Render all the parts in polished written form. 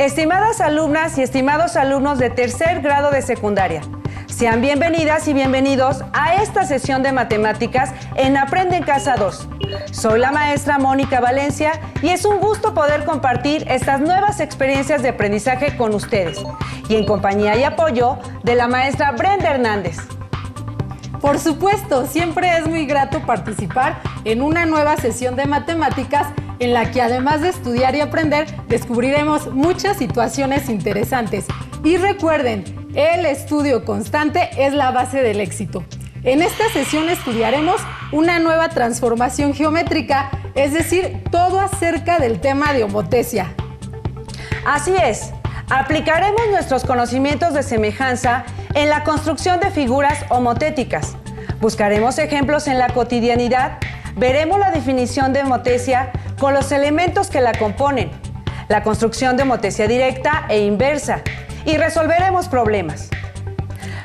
Estimadas alumnas y estimados alumnos de tercer grado de secundaria, sean bienvenidas y bienvenidos a esta sesión de matemáticas en Aprende en Casa 2. Soy la maestra Mónica Valencia y es un gusto poder compartir estas nuevas experiencias de aprendizaje con ustedes y en compañía y apoyo de la maestra Brenda Hernández. Por supuesto, siempre es muy grato participar en una nueva sesión de matemáticas en la que además de estudiar y aprender, descubriremos muchas situaciones interesantes. Y recuerden, el estudio constante es la base del éxito. En esta sesión estudiaremos una nueva transformación geométrica, es decir, todo acerca del tema de homotesia. Así es, aplicaremos nuestros conocimientos de semejanza en la construcción de figuras homotéticas. Buscaremos ejemplos en la cotidianidad, veremos la definición de homotesia con los elementos que la componen, la construcción de homotesia directa e inversa, y resolveremos problemas.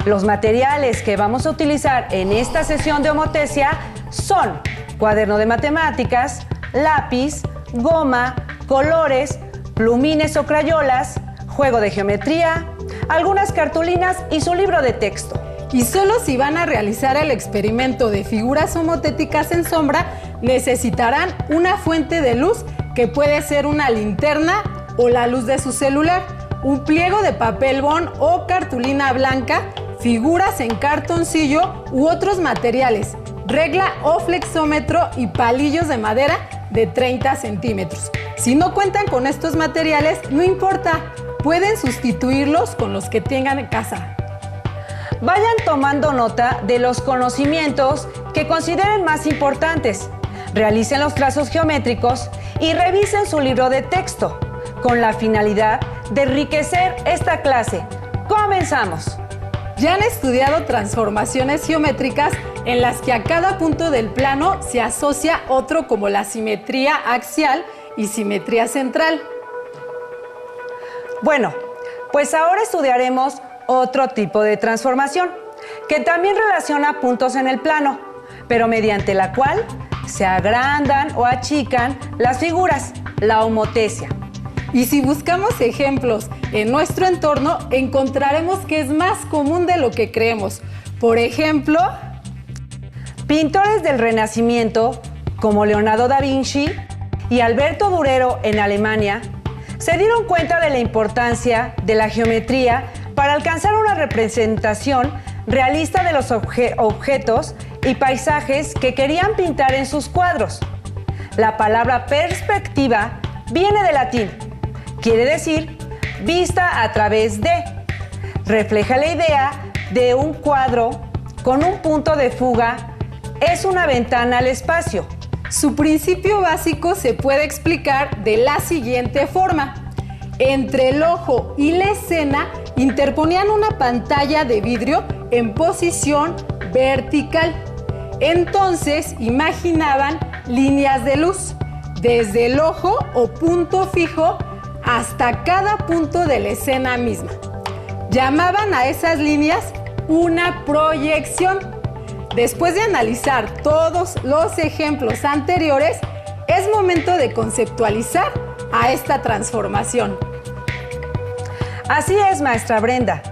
Los materiales que vamos a utilizar en esta sesión de homotesia son cuaderno de matemáticas, lápiz, goma, colores, plumines o crayolas, juego de geometría, algunas cartulinas y su libro de texto. Y solo si van a realizar el experimento de figuras homotéticas en sombra, necesitarán una fuente de luz que puede ser una linterna o la luz de su celular, un pliego de papel bond o cartulina blanca, figuras en cartoncillo u otros materiales, regla o flexómetro y palillos de madera de 30 centímetros. Si no cuentan con estos materiales, no importa, pueden sustituirlos con los que tengan en casa. Vayan tomando nota de los conocimientos que consideren más importantes. Realicen los trazos geométricos y revisen su libro de texto, con la finalidad de enriquecer esta clase. ¡Comenzamos! Ya han estudiado transformaciones geométricas en las que a cada punto del plano se asocia otro, como la simetría axial y simetría central. Bueno, pues ahora estudiaremos otro tipo de transformación, que también relaciona puntos en el plano, pero mediante la cual se agrandan o achican las figuras, la homotesia. Y si buscamos ejemplos en nuestro entorno, encontraremos que es más común de lo que creemos. Por ejemplo, pintores del Renacimiento, como Leonardo da Vinci y Alberto Durero en Alemania, se dieron cuenta de la importancia de la geometría para alcanzar una representación realista de los objetos y paisajes que querían pintar en sus cuadros. La palabra perspectiva viene del latín, quiere decir vista a través de. Refleja la idea de un cuadro con un punto de fuga, es una ventana al espacio. Su principio básico se puede explicar de la siguiente forma. Entre el ojo y la escena interponían una pantalla de vidrio en posición vertical. Entonces imaginaban líneas de luz desde el ojo o punto fijo hasta cada punto de la escena misma. Llamaban a esas líneas una proyección. Después de analizar todos los ejemplos anteriores, es momento de conceptualizar a esta transformación. Así es, maestra Brenda.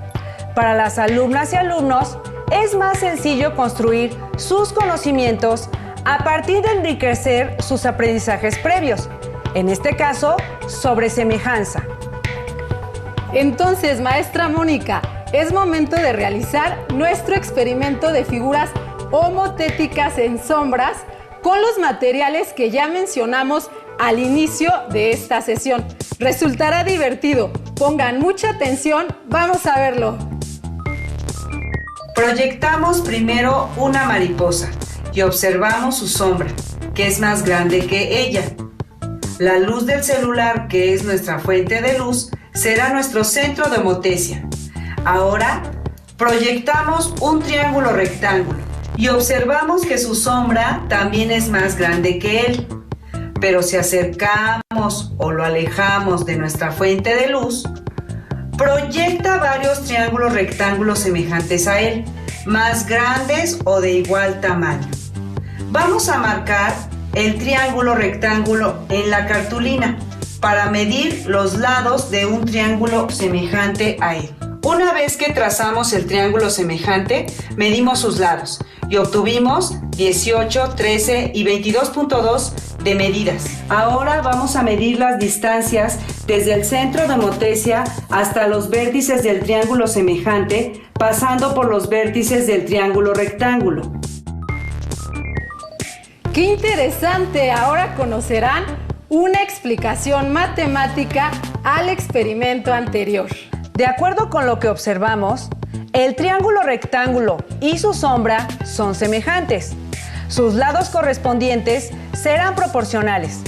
Para las alumnas y alumnos es más sencillo construir sus conocimientos a partir de enriquecer sus aprendizajes previos, en este caso, sobre semejanza. Entonces, maestra Mónica, es momento de realizar nuestro experimento de figuras homotéticas en sombras con los materiales que ya mencionamos al inicio de esta sesión. Resultará divertido. Pongan mucha atención, vamos a verlo. Proyectamos primero una mariposa y observamos su sombra, que es más grande que ella. La luz del celular, que es nuestra fuente de luz, será nuestro centro de homotesia. Ahora proyectamos un triángulo rectángulo y observamos que su sombra también es más grande que él. Pero si acercamos o lo alejamos de nuestra fuente de luz, proyecta varios triángulos rectángulos semejantes a él, más grandes o de igual tamaño. Vamos a marcar el triángulo rectángulo en la cartulina para medir los lados de un triángulo semejante a él. Una vez que trazamos el triángulo semejante, medimos sus lados y obtuvimos 18, 13 y 22.2 de medidas. Ahora vamos a medir las distancias desde el centro de homotecia hasta los vértices del triángulo semejante, pasando por los vértices del triángulo rectángulo. ¡Qué interesante! Ahora conocerán una explicación matemática al experimento anterior. De acuerdo con lo que observamos, el triángulo rectángulo y su sombra son semejantes. Sus lados correspondientes serán proporcionales.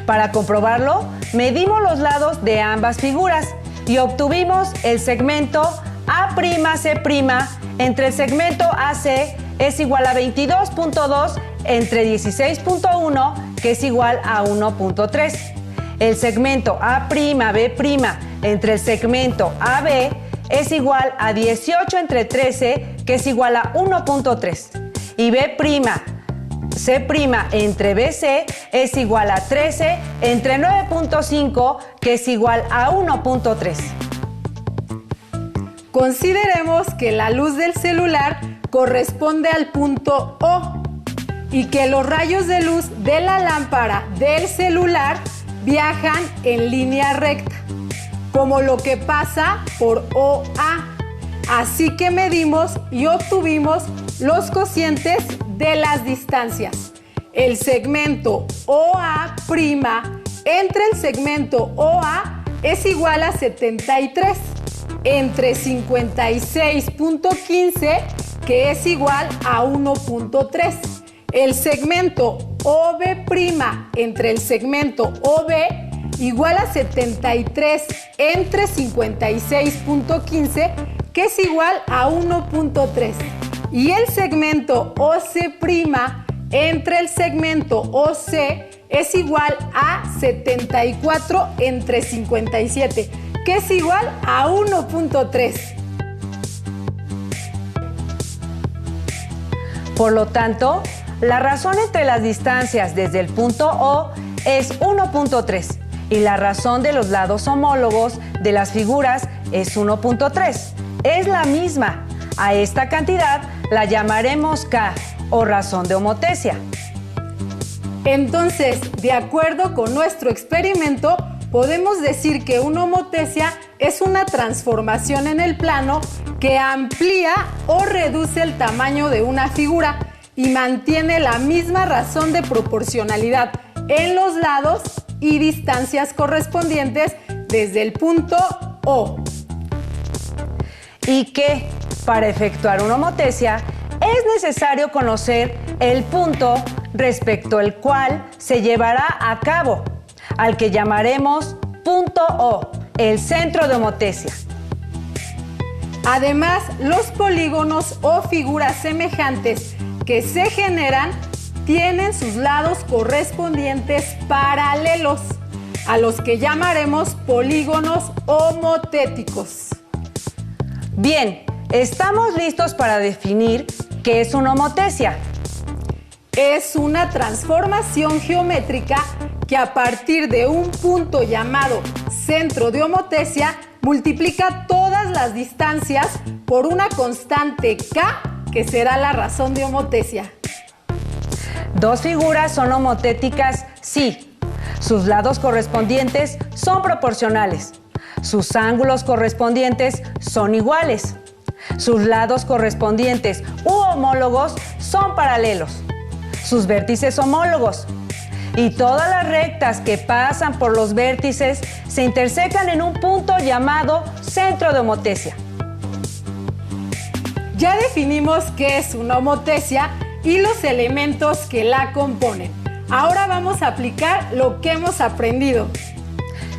Para comprobarlo, medimos los lados de ambas figuras y obtuvimos el segmento A'C' entre el segmento AC es igual a 22.2 entre 16.1, que es igual a 1.3. El segmento A'B' entre el segmento AB es igual a 18 entre 13, que es igual a 1.3. Y B'C' entre BC es igual a 13 entre 9.5, que es igual a 1.3. Consideremos que la luz del celular corresponde al punto O y que los rayos de luz de la lámpara del celular viajan en línea recta, como lo que pasa por OA. Así que medimos y obtuvimos los cocientes de las distancias. El segmento OA' entre el segmento OA es igual a 73 entre 56.15, que es igual a 1.3. El segmento OB' entre el segmento OB igual a 73 entre 56.15, que es igual a 1.3. Y el segmento OC' entre el segmento OC es igual a 74 entre 57, que es igual a 1.3. Por lo tanto, la razón entre las distancias desde el punto O es 1.3 y la razón de los lados homólogos de las figuras es 1.3. Es la misma. A esta cantidad la llamaremos K o razón de homotecia. Entonces, de acuerdo con nuestro experimento, podemos decir que una homotecia es una transformación en el plano que amplía o reduce el tamaño de una figura y mantiene la misma razón de proporcionalidad en los lados y distancias correspondientes desde el punto O. Y que, para efectuar una homotecia, es necesario conocer el punto respecto al cual se llevará a cabo, al que llamaremos punto O, el centro de homotecia. Además, los polígonos o figuras semejantes que se generan tienen sus lados correspondientes paralelos, a los que llamaremos polígonos homotéticos. Bien, estamos listos para definir qué es una homotecia. Es una transformación geométrica que a partir de un punto llamado centro de homotecia multiplica todas las distancias por una constante K, que será la razón de homotecia. Dos figuras son homotéticas si sus lados correspondientes son proporcionales, sus ángulos correspondientes son iguales, sus lados correspondientes u homólogos son paralelos, sus vértices homólogos, y todas las rectas que pasan por los vértices se intersecan en un punto llamado centro de homotecia. Ya definimos qué es una homotecia y los elementos que la componen. Ahora vamos a aplicar lo que hemos aprendido.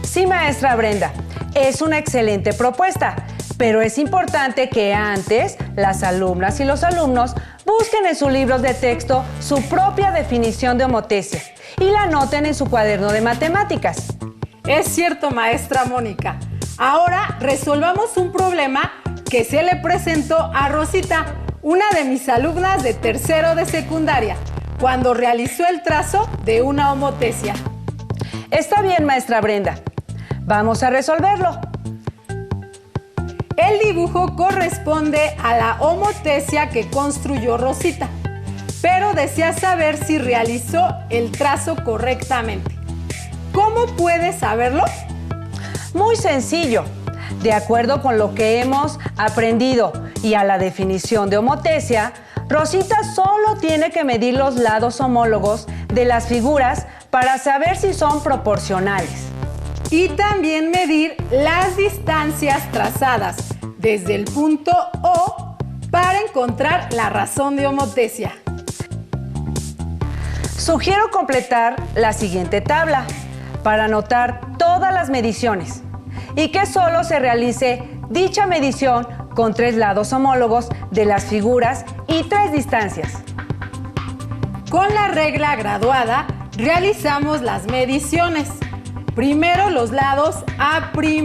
Sí, maestra Brenda, es una excelente propuesta, pero es importante que antes las alumnas y los alumnos busquen en sus libros de texto su propia definición de homotecia y la anoten en su cuaderno de matemáticas. Es cierto, maestra Mónica. Ahora resolvamos un problema que se le presentó a Rosita, una de mis alumnas de tercero de secundaria, cuando realizó el trazo de una homotecia. Está bien, maestra Brenda. Vamos a resolverlo. El dibujo corresponde a la homotesia que construyó Rosita, pero desea saber si realizó el trazo correctamente. ¿Cómo puede saberlo? Muy sencillo. De acuerdo con lo que hemos aprendido y a la definición de homotesia, Rosita solo tiene que medir los lados homólogos de las figuras para saber si son proporcionales. Y también medir las distancias trazadas desde el punto O para encontrar la razón de homotesia. Sugiero completar la siguiente tabla para anotar todas las mediciones y que solo se realice dicha medición con 3 lados homólogos de las figuras y 3 distancias. Con la regla graduada realizamos las mediciones. Primero los lados A', B'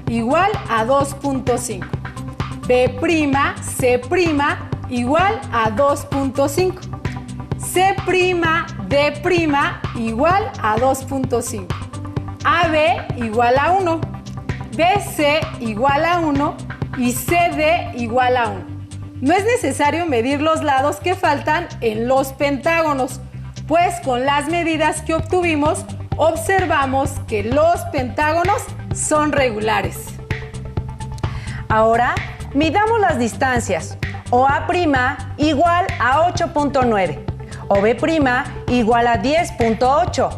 igual a 2.5. B', C' igual a 2.5. C', D' igual a 2.5. AB igual a 1. BC igual a 1 y CD igual a 1. No es necesario medir los lados que faltan en los pentágonos, pues con las medidas que obtuvimos observamos que los pentágonos son regulares. Ahora midamos las distancias. O A' igual a 8.9, o B' igual a 10.8,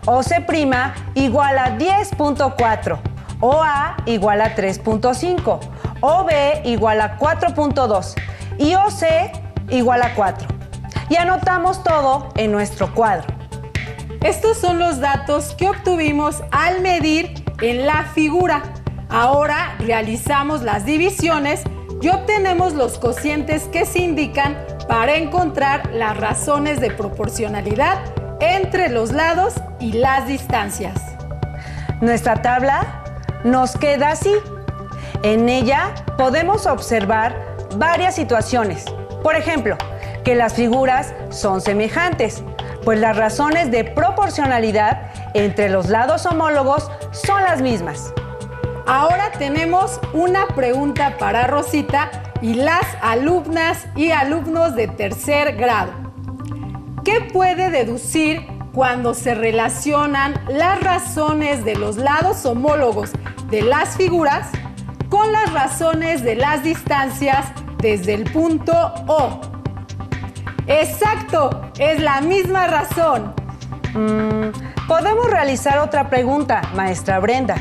o C' igual a 10.4, o A igual a 3.5, o B igual a 4.2 y o C igual a 4. Y anotamos todo en nuestro cuadro. Estos son los datos que obtuvimos al medir en la figura. Ahora realizamos las divisiones y obtenemos los cocientes que se indican para encontrar las razones de proporcionalidad entre los lados y las distancias. Nuestra tabla nos queda así. En ella podemos observar varias situaciones. Por ejemplo, que las figuras son semejantes, pues las razones de proporcionalidad entre los lados homólogos son las mismas. Ahora tenemos una pregunta para Rosita y las alumnas y alumnos de tercer grado. ¿Qué puede deducir cuando se relacionan las razones de los lados homólogos de las figuras con las razones de las distancias desde el punto O? ¡Exacto! Es la misma razón. Podemos realizar otra pregunta, maestra Brenda.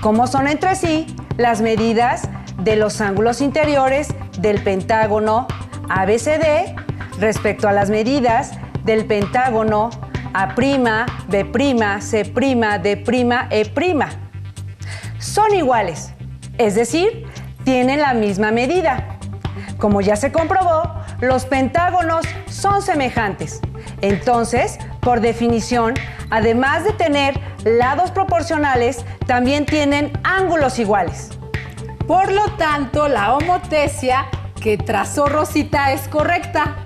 ¿Cómo son entre sí las medidas de los ángulos interiores del pentágono ABCD respecto a las medidas del pentágono A', B', C', D', E'? Son iguales, es decir, tienen la misma medida. Como ya se comprobó, los pentágonos son semejantes. Entonces, por definición, además de tener lados proporcionales, también tienen ángulos iguales. Por lo tanto, la homotesia que trazó Rosita es correcta.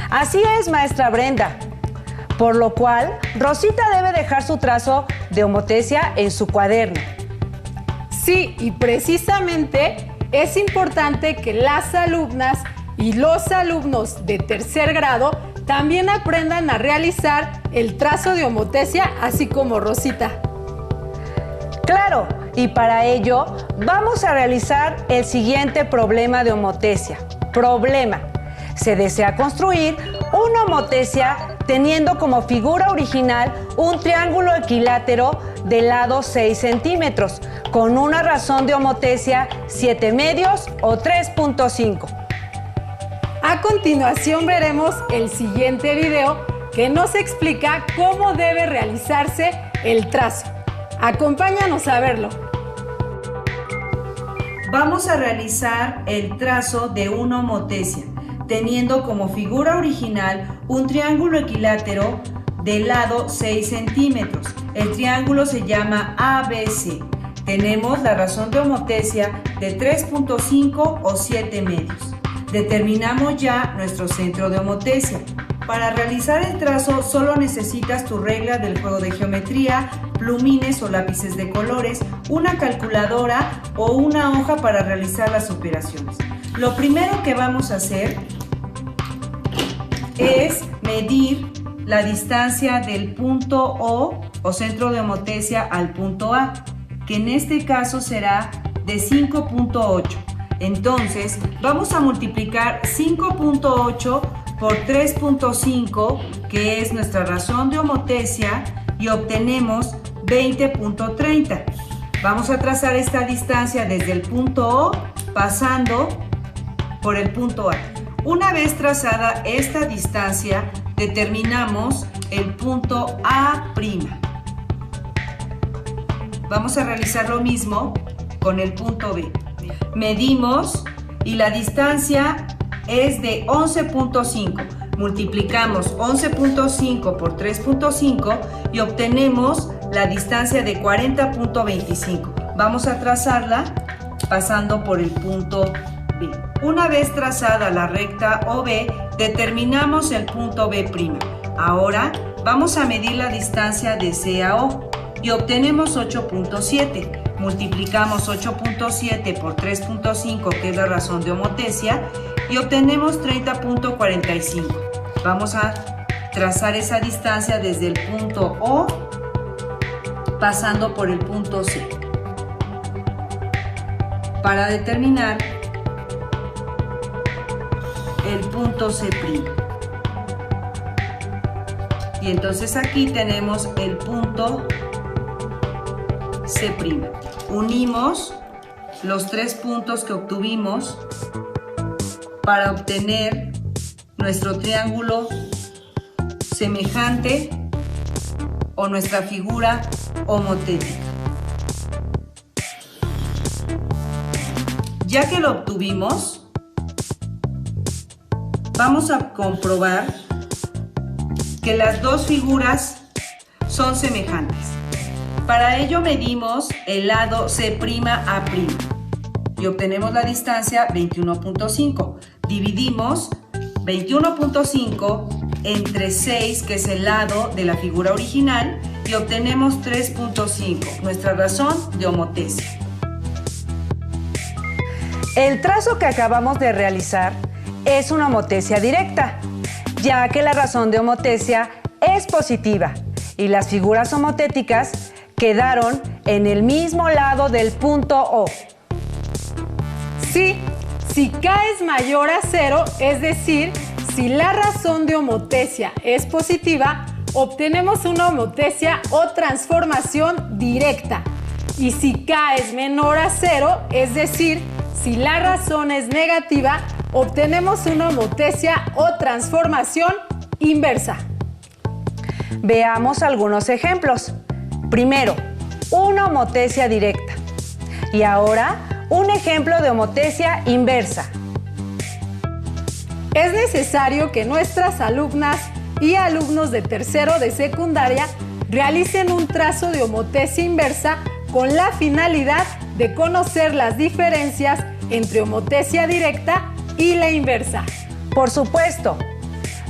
Así es, maestra Brenda. Por lo cual, Rosita debe dejar su trazo de homotesia en su cuaderno. Sí, y precisamente es importante que las alumnas y los alumnos de tercer grado también aprendan a realizar el trazo de homotesia, así como Rosita. Claro, y para ello vamos a realizar el siguiente problema de homotesia. Problema: se desea construir una homotesia teniendo como figura original un triángulo equilátero de lado 6 centímetros con una razón de homotesia 7 medios o 3.5. A continuación veremos el siguiente video que nos explica cómo debe realizarse el trazo. Acompáñanos a verlo. Vamos a realizar el trazo de una homotesia, teniendo como figura original un triángulo equilátero de lado 6 centímetros. El triángulo se llama ABC. Tenemos la razón de homotesia de 3.5 o 7 medios. Determinamos ya nuestro centro de homotesia. Para realizar el trazo solo necesitas tu regla del juego de geometría, plumines o lápices de colores, una calculadora o una hoja para realizar las operaciones. Lo primero que vamos a hacer es medir la distancia del punto O centro de homotecia al punto A, que en este caso será de 5.8. Entonces vamos a multiplicar 5.8 por 3.5, que es nuestra razón de homotecia, y obtenemos 20.30. Vamos a trazar esta distancia desde el punto O pasando por el punto A. Una vez trazada esta distancia, determinamos el punto A'. Vamos a realizar lo mismo con el punto B. Medimos y la distancia es de 11.5. Multiplicamos 11.5 por 3.5 y obtenemos la distancia de 40.25. Vamos a trazarla pasando por el punto B. Una vez trazada la recta OB, determinamos el punto B'. Ahora vamos a medir la distancia de C a O y obtenemos 8.7. Multiplicamos 8.7 por 3.5, que es la razón de homotecia, y obtenemos 30.45. Vamos a trazar esa distancia desde el punto O pasando por el punto C para determinar el punto C'. Y entonces aquí tenemos el punto C'. Unimos los tres puntos que obtuvimos para obtener nuestro triángulo semejante o nuestra figura homotética. Ya que lo obtuvimos, vamos a comprobar que las dos figuras son semejantes. Para ello medimos el lado C'A' y obtenemos la distancia 21.5. Dividimos 21.5 entre 6, que es el lado de la figura original, y obtenemos 3.5, nuestra razón de homotecia. El trazo que acabamos de realizar es una homotecia directa, ya que la razón de homotecia es positiva y las figuras homotéticas quedaron en el mismo lado del punto O. Sí, si K es mayor a 0, es decir, si la razón de homotecia es positiva, obtenemos una homotecia o transformación directa. Y si K es menor a 0, es decir, si la razón es negativa, obtenemos una homotecia o transformación inversa. Veamos algunos ejemplos. Primero, una homotecia directa. Y ahora, un ejemplo de homotecia inversa. Es necesario que nuestras alumnas y alumnos de tercero de secundaria realicen un trazo de homotecia inversa con la finalidad de conocer las diferencias entre homotecia directa y la inversa. Por supuesto.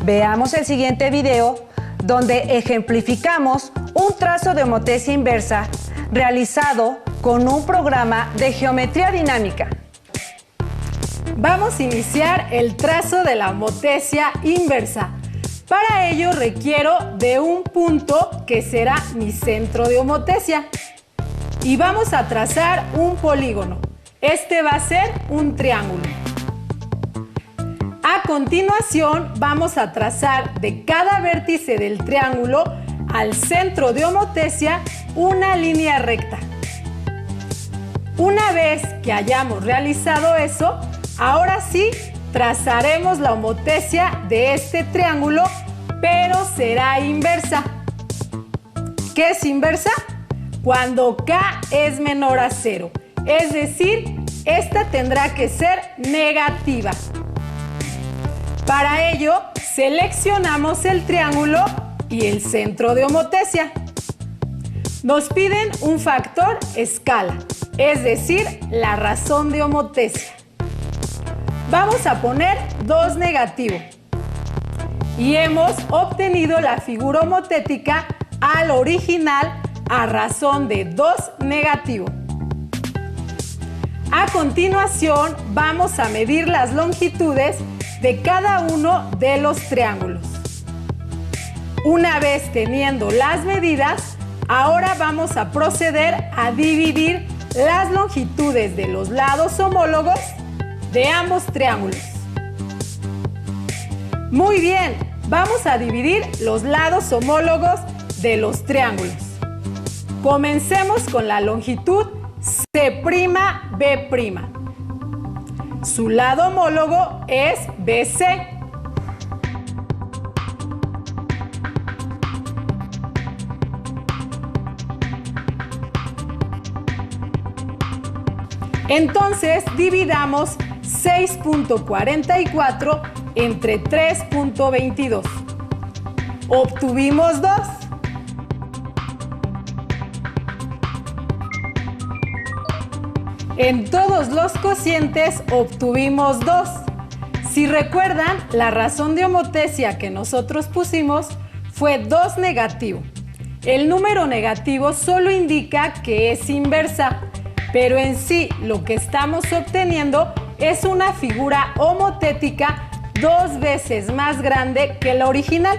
Veamos el siguiente video donde ejemplificamos un trazo de homotecia inversa realizado con un programa de geometría dinámica. Vamos a iniciar el trazo de la homotecia inversa. Para ello requiero de un punto que será mi centro de homotecia. Y vamos a trazar un polígono. Este va a ser un triángulo. A continuación vamos a trazar de cada vértice del triángulo al centro de homotecia una línea recta. Una vez que hayamos realizado eso, ahora sí trazaremos la homotecia de este triángulo, pero será inversa. ¿Qué es inversa? Cuando K es menor a 0, es decir, esta tendrá que ser negativa. Para ello, seleccionamos el triángulo y el centro de homotecia. Nos piden un factor escala, es decir, la razón de homotecia. Vamos a poner 2 negativo. y hemos obtenido la figura homotética al original a razón de 2 negativo. A continuación, vamos a medir las longitudes de cada uno de los triángulos. Una vez teniendo las medidas, ahora vamos a proceder a dividir las longitudes de los lados homólogos de ambos triángulos. Muy bien, vamos a dividir los lados homólogos de los triángulos. Comencemos con la longitud C'B'. Su lado homólogo es BC. Entonces dividamos 6.44 entre 3.22. Obtuvimos 2. En todos los cocientes obtuvimos 2. Si recuerdan, la razón de homotesia que nosotros pusimos fue 2 negativo. El número negativo solo indica que es inversa, pero en sí lo que estamos obteniendo es una figura homotética 2 veces más grande que la original.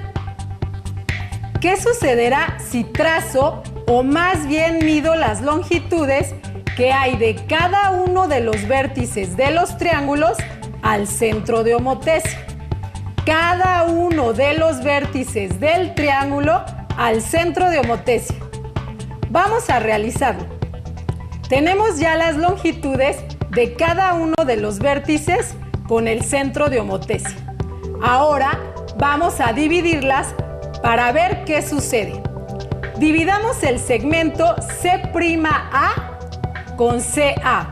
¿Qué sucederá si trazo o más bien mido las longitudes que hay de cada uno de los vértices de los triángulos al centro de homotesia? Cada uno de los vértices del triángulo al centro de homotesia. Vamos a realizarlo. Tenemos ya las longitudes de cada uno de los vértices con el centro de homotesia. Ahora vamos a dividirlas para ver qué sucede. Dividamos el segmento C'A con CA.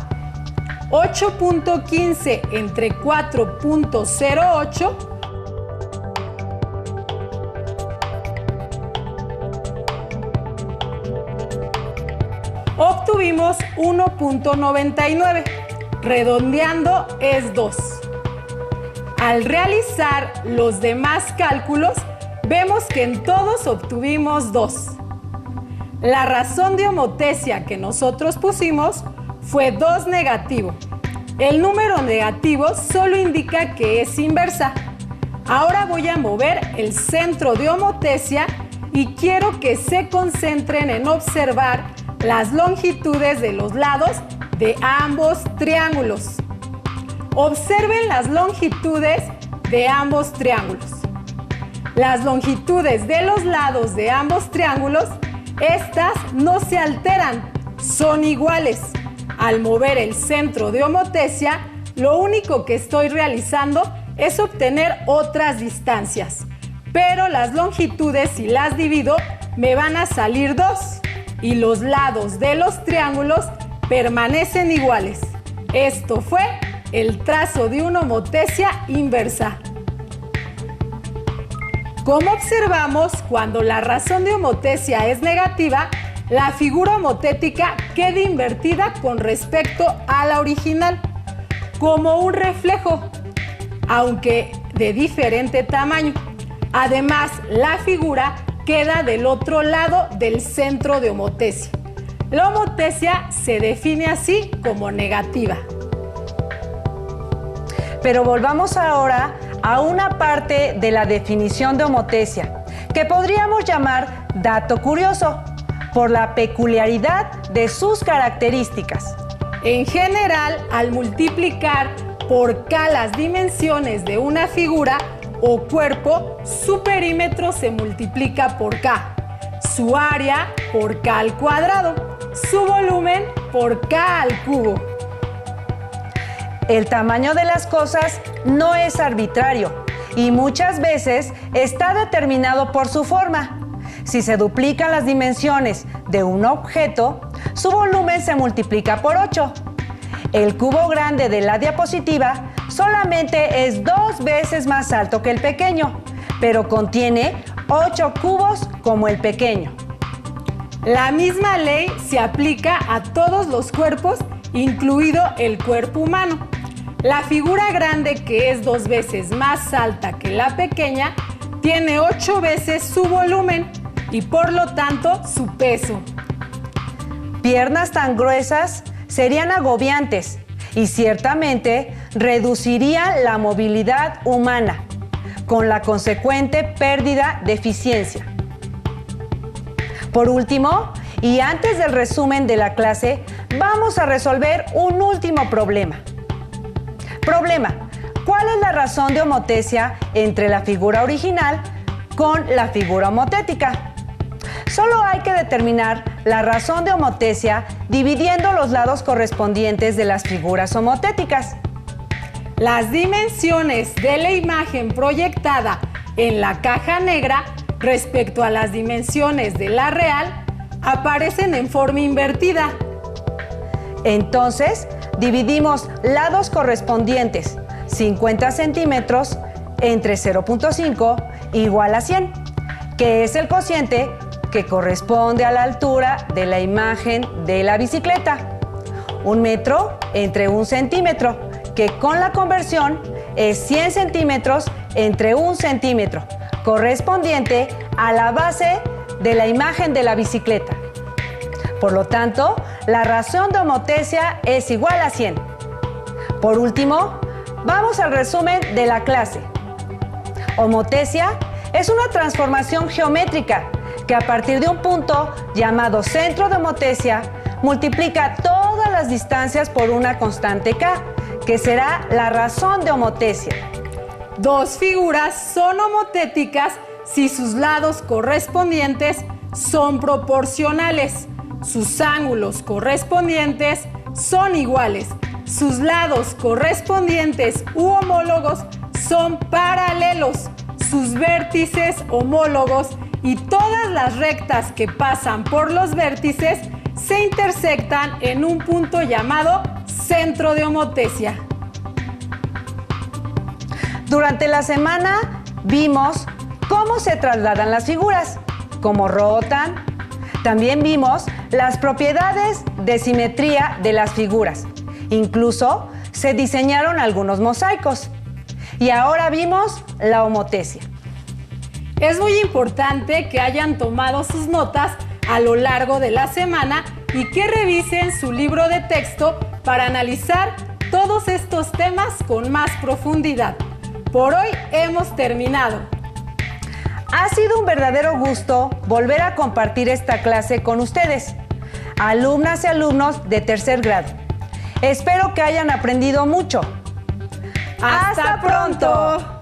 8.15 entre 4.08 obtuvimos 1.99. Redondeando es 2. Al realizar los demás cálculos, vemos que en todos obtuvimos 2. La razón de homotesia que nosotros pusimos fue 2 negativo. El número negativo solo indica que es inversa. Ahora voy a mover el centro de homotesia y quiero que se concentren en observar las longitudes de los lados de ambos triángulos. Observen las longitudes de ambos triángulos. Las longitudes de los lados de ambos triángulos, estas no se alteran, son iguales. Al mover el centro de homotesia, lo único que estoy realizando es obtener otras distancias. Pero las longitudes, si las divido, me van a salir 2. Y los lados de los triángulos permanecen iguales. Esto fue el trazo de una homotesia inversa. Como observamos, cuando la razón de homotesia es negativa, la figura homotética queda invertida con respecto a la original, como un reflejo, aunque de diferente tamaño. Además, la figura queda del otro lado del centro de homotesia. La homotesia se define así como negativa. Pero volvamos ahora a una parte de la definición de homotesia, que podríamos llamar dato curioso, por la peculiaridad de sus características. En general, al multiplicar por K las dimensiones de una figura o cuerpo, su perímetro se multiplica por K, su área por K al cuadrado, su volumen por K al cubo. El tamaño de las cosas no es arbitrario y muchas veces está determinado por su forma. Si se duplican las dimensiones de un objeto, su volumen se multiplica por 8. El cubo grande de la diapositiva solamente es 2 veces más alto que el pequeño, pero contiene 8 cubos como el pequeño. La misma ley se aplica a todos los cuerpos, incluido el cuerpo humano. La figura grande, que es 2 veces más alta que la pequeña, tiene 8 veces su volumen y por lo tanto su peso. Piernas tan gruesas serían agobiantes y ciertamente reducirían la movilidad humana, con la consecuente pérdida de eficiencia. Por último, y antes del resumen de la clase, vamos a resolver un último problema. Problema: ¿cuál es la razón de homotesia entre la figura original con la figura homotética? Solo hay que determinar la razón de homotesia dividiendo los lados correspondientes de las figuras homotéticas. Las dimensiones de la imagen proyectada en la caja negra respecto a las dimensiones de la real aparecen en forma invertida. Entonces, dividimos lados correspondientes 50 centímetros entre 0.5 igual a 100, que es el cociente que corresponde a la altura de la imagen de la bicicleta. 1 metro entre 1 centímetro, que con la conversión es 100 centímetros entre 1 centímetro, correspondiente a la base de la imagen de la bicicleta. Por lo tanto, la razón de homotesia es igual a 100. Por último, vamos al resumen de la clase. Homotesia es una transformación geométrica que a partir de un punto llamado centro de homotesia multiplica todas las distancias por una constante k, que será la razón de homotesia. Dos figuras son homotéticas si sus lados correspondientes son proporcionales, sus ángulos correspondientes son iguales, sus lados correspondientes u homólogos son paralelos, sus vértices homólogos y todas las rectas que pasan por los vértices se intersectan en un punto llamado centro de homotesia. Durante la semana vimos cómo se trasladan las figuras, cómo rotan. También vimos las propiedades de simetría de las figuras. Incluso se diseñaron algunos mosaicos. Y ahora vimos la homotesia. Es muy importante que hayan tomado sus notas a lo largo de la semana y que revisen su libro de texto para analizar todos estos temas con más profundidad. Por hoy hemos terminado. Ha sido un verdadero gusto volver a compartir esta clase con ustedes, alumnas y alumnos de tercer grado. Espero que hayan aprendido mucho. ¡Hasta pronto!